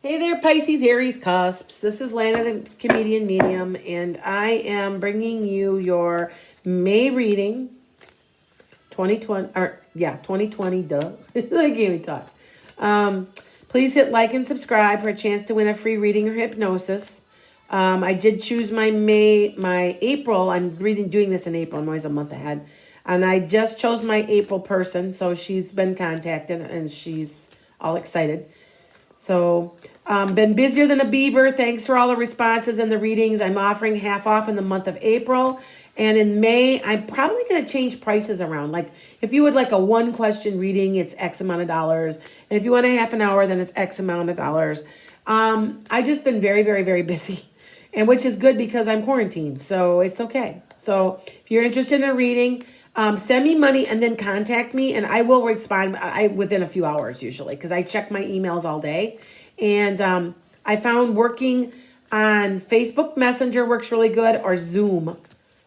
Hey there, Pisces, Aries, Cusps. This is Lana, the comedian medium, and I am bringing you your May reading, 2020, duh. I can't even talk. Please hit like and subscribe for a chance to win a free reading or hypnosis. I did choose my April. I'm doing this in April. I'm always a month ahead. And I just chose my April person, so she's been contacted, and she's all excited. So, been busier than a beaver. Thanks for all the responses and the readings. I'm offering half off in the month of April. And in May, I'm probably going to change prices around. Like, if you would like a one question reading, it's X amount of dollars. And if you want a half an hour, then it's X amount of dollars. I just been very, very, very busy. And which is good because I'm quarantined. So it's okay. So if you're interested in a reading, send me money and then contact me, and I will respond within a few hours usually, because I check my emails all day. And I found working on Facebook Messenger works really good, or Zoom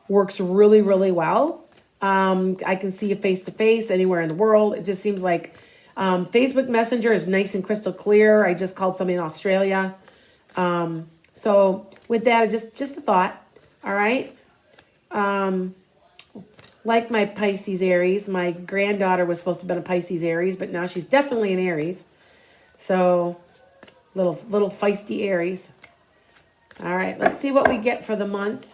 works really, really well. I can see you face to face anywhere in the world. It just seems like Facebook Messenger is nice and crystal clear. I just called somebody in Australia. So with that, just a thought. All right. Like my Pisces Aries, my granddaughter was supposed to have been a Pisces Aries, but now she's definitely an Aries. So, little feisty Aries. All right, let's see what we get for the month.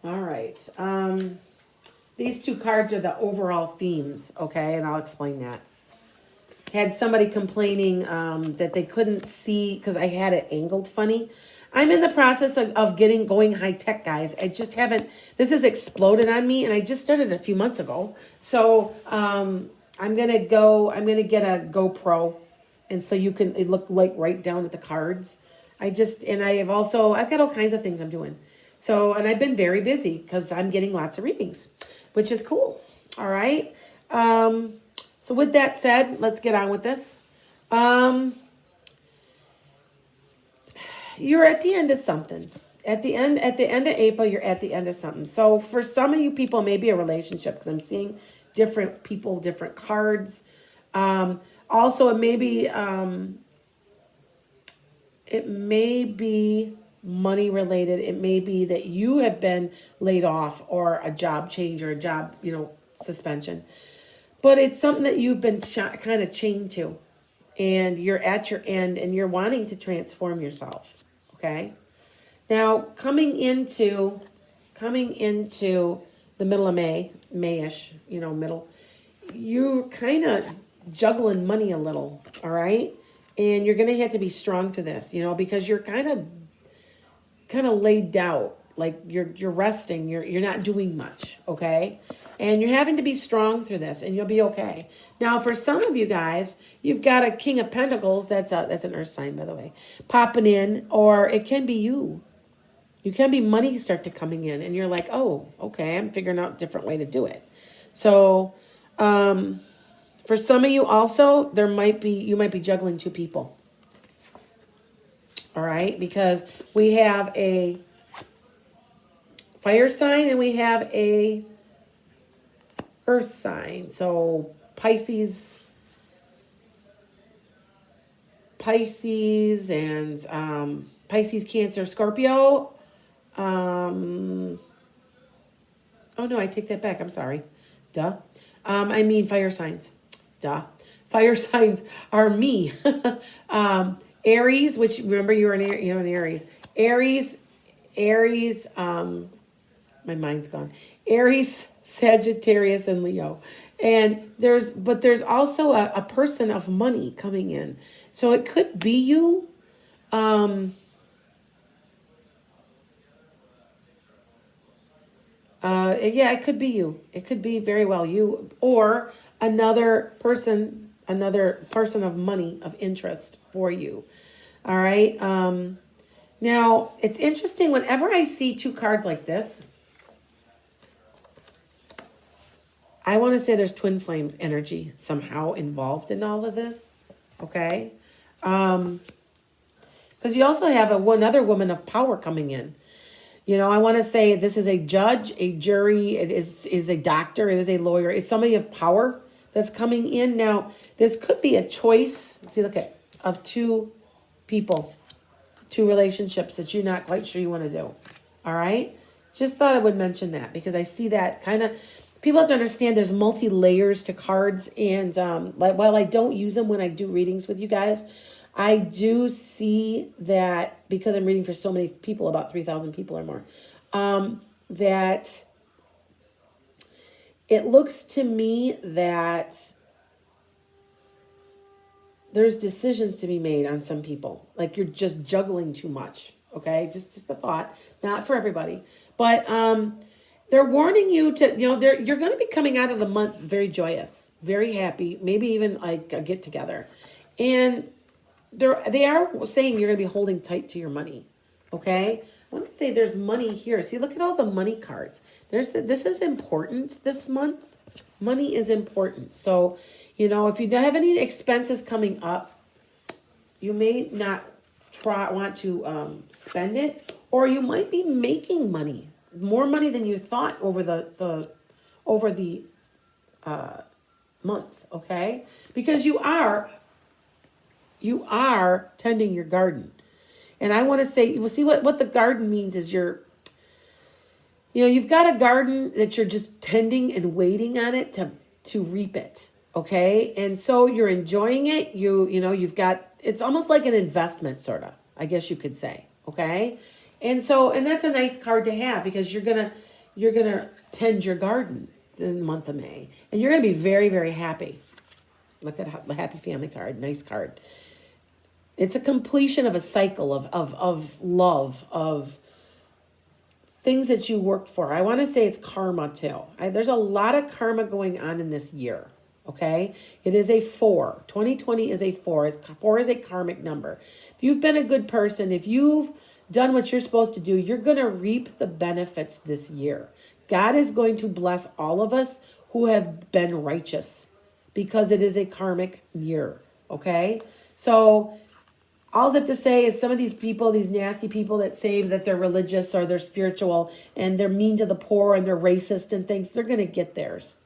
All right. These two cards are the overall themes, okay? And I'll explain that. Had somebody complaining that they couldn't see because I had it angled funny. I'm in the process of going high tech, guys. I just haven't, this has exploded on me, and I just started a few months ago. So I'm gonna get a GoPro, and so you can, it look like right down at the cards. I've got all kinds of things I'm doing. So, and I've been very busy because I'm getting lots of readings, which is cool. All right. So with that said, let's get on with this. You're at the end of something. At the end of April, you're at the end of something. So for some of you people, maybe a relationship, because I'm seeing different people, different cards. Also, it may be money related. It may be that you have been laid off, or a job change, or a job, suspension. But it's something that you've been kind of chained to, and you're at your end, and you're wanting to transform yourself. Okay. Now, coming into the middle of Mayish, middle, you're kind of juggling money a little. All right. And you're going to have to be strong through this, because you're kind of laid out, like you're resting, you're not doing much, okay? And you're having to be strong through this, and you'll be okay. Now, for some of you guys, you've got a King of Pentacles, that's an earth sign, by the way, popping in, or it can be you. You can be money start to coming in, and you're like, oh, okay, I'm figuring out a different way to do it. So, for some of you also, you might be juggling two people. All right, because we have a fire sign and we have a earth sign. So Pisces and Pisces, Cancer, Scorpio. Oh no, I take that back. I'm sorry. Duh. I mean fire signs. Duh. Fire signs are me. Aries, which remember you're an Aries. Aries, my mind's gone. Aries, Sagittarius, and Leo. And there's also a person of money coming in. So it could be you. Yeah, it could be you. It could be very well you, or another person of money, of interest for you. All right. Now, it's interesting, whenever I see two cards like this, I want to say there's twin flame energy somehow involved in all of this. Okay. Because you also have another woman of power coming in. You know, I want to say this is a judge, a jury, it is a doctor, it is a lawyer, it's somebody of power that's coming in. Now, this could be a choice. See, look at of two people, two relationships that you're not quite sure you want to do. All right? Just thought I would mention that because I see that kind of people have to understand there's multi layers to cards, and like while I don't use them when I do readings with you guys, I do see that because I'm reading for so many people, about 3,000 people or more, that it looks to me that there's decisions to be made on some people. Like you're just juggling too much. Okay, just a thought, not for everybody, but they're warning you to, you know, you're going to be coming out of the month very joyous, very happy, maybe even like a get together, and they are saying you're going to be holding tight to your money. Okay, I want to say there's money here. See, look at all the money cards. This is important this month. Money is important. So, you know, if you don't have any expenses coming up, you may not want to spend it, or you might be making money, more money than you thought over the month. Okay, because you are tending your garden. And I want to say, we'll see what the garden means is you've got a garden that you're just tending and waiting on it to reap it. Okay. And so you're enjoying it. You've got, it's almost like an investment sort of, I guess you could say. Okay. And that's a nice card to have because you're going to tend your garden in the month of May, and you're going to be very, very happy. Look at the happy family card. Nice card. It's a completion of a cycle of love, of things that you worked for. I want to say it's karma too. There's a lot of karma going on in this year. Okay. It is a 4. 2020 is a 4. 4 is a karmic number. If you've been a good person, if you've done what you're supposed to do, you're going to reap the benefits this year. God is going to bless all of us who have been righteous because it is a karmic year. Okay. So all I have to say is some of these people, these nasty people that say that they're religious or they're spiritual and they're mean to the poor and they're racist and things, they're going to get theirs.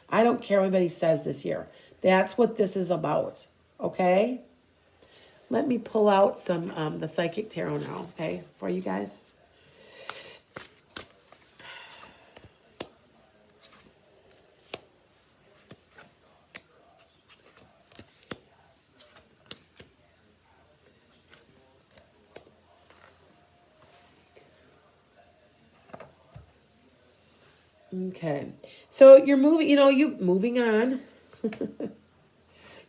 I don't care what anybody says this year. That's what this is about. Okay? Let me pull out some the Psychic Tarot now, okay, for you guys. Okay, so you're moving, you moving on.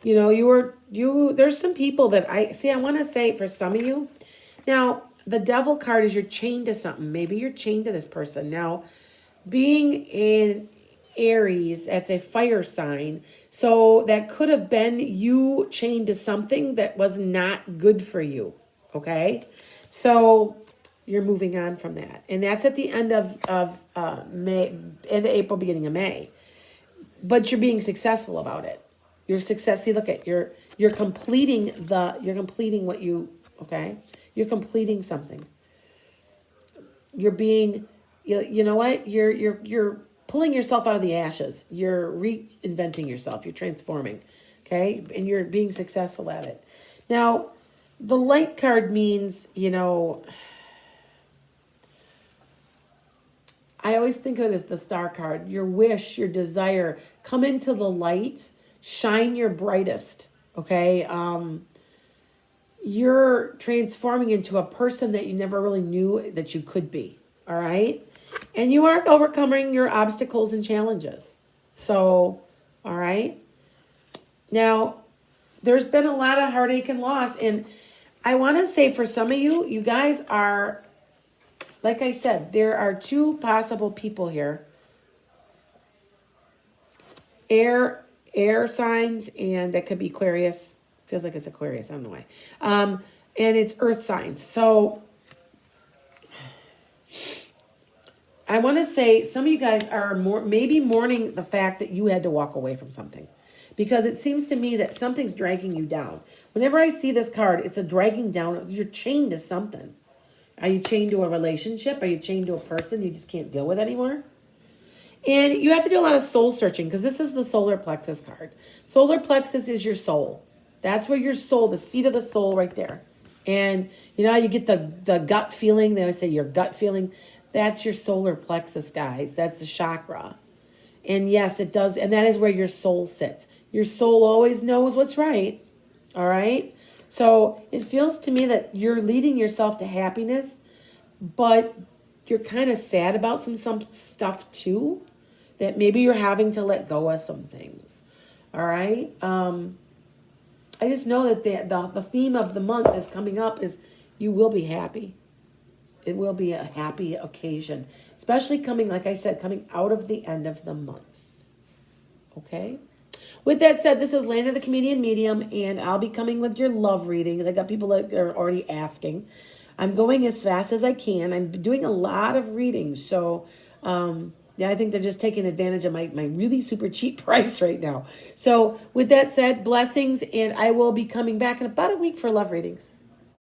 There's some people that I want to say for some of you. Now, the Devil card is you're chained to something. Maybe you're chained to this person. Now, being in Aries, that's a fire sign. So that could have been you chained to something that was not good for you. Okay, so you're moving on from that, and that's at the end of May, end of April, beginning of May. But you're being successful about it. You're success. See, look at you're completing what you okay. You're completing something. You're being, you know what? You're pulling yourself out of the ashes. You're reinventing yourself. You're transforming. Okay, and you're being successful at it. Now, the light card means I always think of it as the star card. Your wish, your desire, come into the light, shine your brightest, okay? You're transforming into a person that you never really knew that you could be, all right? And you are overcoming your obstacles and challenges. So, all right? Now, there's been a lot of heartache and loss, and I want to say for some of you, you guys are, like I said, there are two possible people here. Air signs, and that could be Aquarius. Feels like it's Aquarius, I don't know why. And it's earth signs. So I want to say some of you guys are maybe mourning the fact that you had to walk away from something. Because it seems to me that something's dragging you down. Whenever I see this card, it's a dragging down. You're chained to something. Are you chained to a relationship? Are you chained to a person you just can't deal with anymore? And you have to do a lot of soul searching because this is the solar plexus card. Solar plexus is your soul. That's where your soul, the seat of the soul right there. And you know how you get the gut feeling? They always say your gut feeling. That's your solar plexus, guys. That's the chakra. And yes, it does. And that is where your soul sits. Your soul always knows what's right. All right. So it feels to me that you're leading yourself to happiness, but you're kind of sad about some stuff too, that maybe you're having to let go of some things. All right. I just know that the theme of the month is coming up is you will be happy. It will be a happy occasion, especially coming, like I said, coming out of the end of the month. Okay. With that said, this is Land of the Comedian Medium, and I'll be coming with your love readings. I got people that are already asking. I'm going as fast as I can. I'm doing a lot of readings, so yeah, I think they're just taking advantage of my really super cheap price right now. So with that said, blessings, and I will be coming back in about a week for love readings.